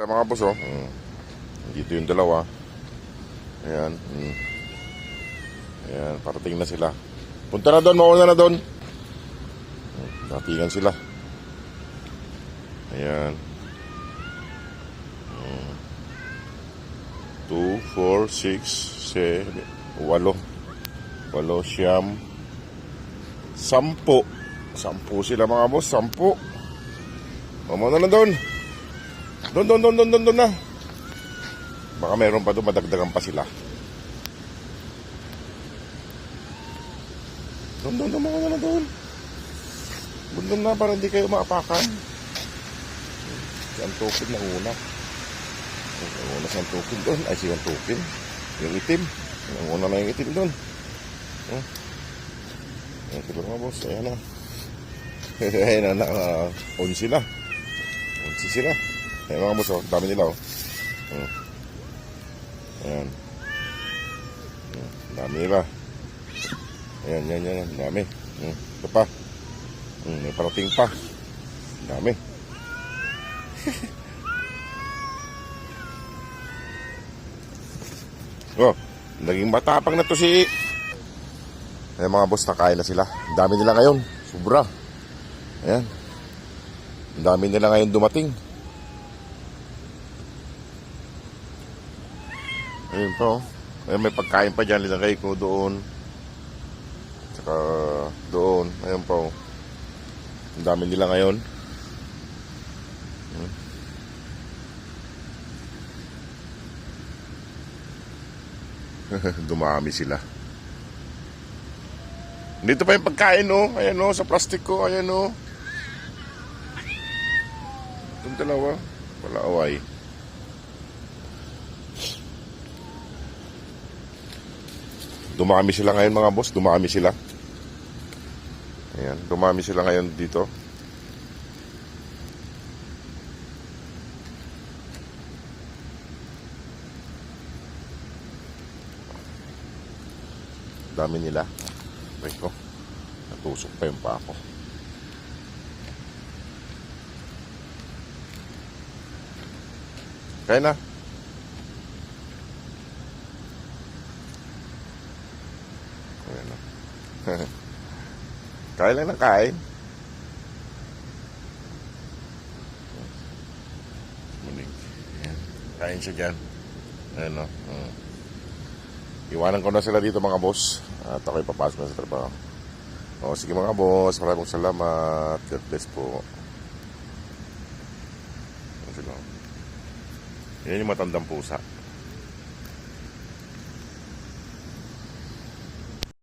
sila mga boss, oh. Dito yung dalawa. Ayan. Ayan, parating na sila. Punta na doon, mauna na doon. Datingan sila. Ayan. 2, 4, 6, 7, 8. 8, siyam. 10. 10 sila mga boss, 10. Mauna na doon. Doon na. Baka meron pa doon, madagdagan pa sila. Doon, mauna na doon. Bundong na para hindi kayo maapakan. Si Antukin na una. Ang una si Antukin doon. Ay, si Antukin. Yung itim. Ang una na yung itim doon. Ayan, ito mga boss. Ayan na. Ayan na. 11 sila. 11 sila. Ayan mga boss. Dami nila. Ayan. Dami nila. Ayan. Dami. Ito pa. May parating pa. Dami. Naging matapang na to si... Ayan mga boss, nakain na sila. Ang dami nila ngayon. Sobra. Ayan. Ang dami nila ngayon dumating. Ayun pa, oh. Ayan, may pagkain pa dyan. Linagay ko doon. Tsaka doon. Ayun pa, oh. Ang dami nila ngayon. Dumami sila. Dito pa yung pagkain, oh. Ayan, oh, sa plastic ko. Ayan, oh. Itong dalawa. Wala away. Dumami sila ngayon mga boss. Dumami sila. Ayan. Dumami sila ngayon dito. Dami nila. Ko. Natusok pa yung pa ako. Kaya na. Ayan na. Kain lang na kain. Munig. Ayan. Kain siya dyan. Ayan o. Iwanan ko na sila dito mga boss. At ako'y papasok na sa trabaho. O sige mga boss, maraming salamat. God bless po. Yan yung matandang pusa.